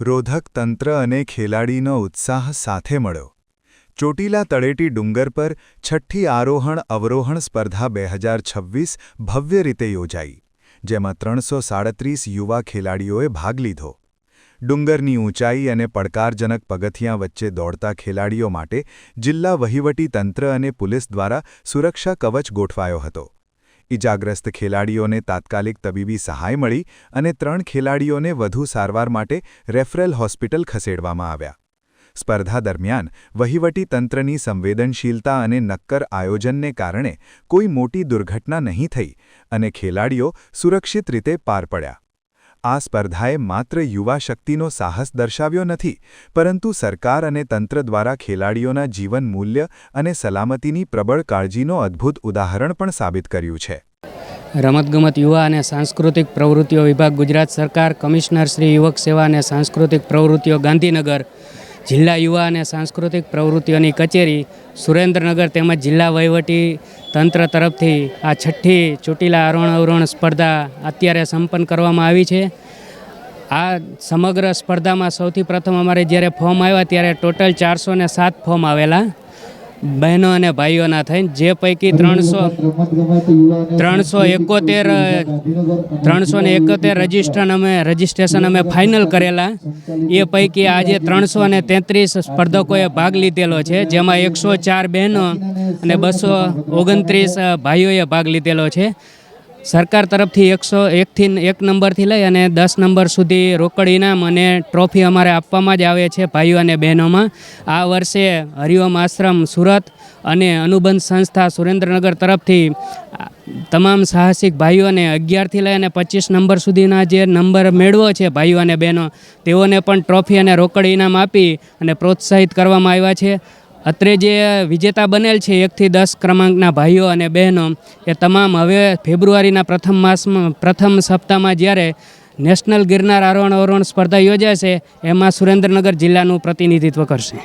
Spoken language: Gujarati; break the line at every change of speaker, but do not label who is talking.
રોધક તંત્ર અને ખેલાડીનો ઉત્સાહ સાથે મળ્યો. ચોટીલા તળેટી ડુંગર પર છઠ્ઠી આરોહણ-અવરોહણ સ્પર્ધા 2026 ભવ્ય રીતે યોજાઈ, જેમાં 337 યુવા ખેલાડીઓએ ભાગ લીધો. ડુંગરની ઊંચાઈ અને પડકારજનક પગથિયાં વચ્ચે દોડતા ખેલાડીઓ માટે જિલ્લા વહીવટી તંત્ર અને પોલીસ દ્વારા સુરક્ષા કવચ ગોઠવાયો હતો. ઇજાગ્રસ્ત ખેલાડીઓને તાત્કાલિક તબીબી સહાય મળી અને 3 ખેલાડીઓને વધુ સારવાર માટે રેફરલ હોસ્પિટલ ખસેડવામાં આવ્યા. સ્પર્ધા દરમિયાન વહીવટી તંત્રની સંવેદનશીલતા અને નક્કર આયોજનને કારણે કોઈ મોટી દુર્ઘટના નહીં થઈ અને ખેલાડીઓ સુરક્ષિત રીતે પાર પડ્યા. આ સ્પર્ધાએ માત્ર યુવા શક્તિનો સાહસ દર્શાવ્યો નથી, પરંતુ સરકાર અને તંત્ર દ્વારા ખેલાડીઓના જીવન મૂલ્ય અને સલામતીની પ્રબળ કાળજીનો અદ્ભુત ઉદાહરણ પણ સાબિત કર્યું છે.
રમતગમત યુવા અને સાંસ્કૃતિક પ્રવૃત્તિઓ વિભાગ, ગુજરાત સરકાર, કમિશનર શ્રી યુવક સેવા અને સાંસ્કૃતિક પ્રવૃત્તિઓ, ગાંધીનગર, જિલ્લા યુવા અને સાંસ્કૃતિક પ્રવૃત્તિઓની કચેરી, સુરેન્દ્રનગર તેમજ જિલ્લા વહીવટી તંત્ર તરફથી આ છઠ્ઠી ચોટીલા આરોહણ-અવરોહણ સ્પર્ધા અત્યારે સંપન્ન કરવામાં આવી છે. આ સમગ્ર સ્પર્ધામાં સૌથી પ્રથમ અમારે જ્યારે ફોર્મ આવ્યા ત્યારે ટોટલ 407 ફોર્મ આવેલા બહેનો અને ભાઈઓના થઈને, જે પૈકી 371 રજિસ્ટ્રેશન અમે ફાઇનલ કરેલા. એ પૈકી આજે 333 સ્પર્ધકોએ ભાગ લીધેલો છે, જેમાં 104 બહેનો અને 229 ભાઈઓએ ભાગ લીધેલો છે. સરકાર તરફથી 101 નંબરથી લઈ અને 10 નંબર સુધી રોકડ ઇનામ અને ટ્રોફી અમારે આપવામાં જ આવે છે ભાઈઓ અને બહેનોમાં. આ વર્ષે હરિઓમ આશ્રમ સુરત અને અનુબંધ સંસ્થા સુરેન્દ્રનગર તરફથી તમામ સાહસિક ભાઈઓને 11થી લઈ અને 25 નંબર સુધીના જે નંબર મેળવો છે ભાઈઓ અને બહેનો, તેઓને પણ ટ્રોફી અને રોકડ ઇનામ આપી અને પ્રોત્સાહિત કરવામાં આવ્યા છે. અત્રે જે વિજેતા બનેલ છે 1 થી 10 ક્રમાંકના ભાઈઓ અને બહેનો, એ તમામ હવે ફેબ્રુઆરીના પ્રથમ સપ્તાહમાં જ્યારે નેશનલ ગિરનાર આરોહણ-અવરોહણ સ્પર્ધા યોજાશે, એમાં સુરેન્દ્રનગર જિલ્લાનું પ્રતિનિધિત્વ કરશે.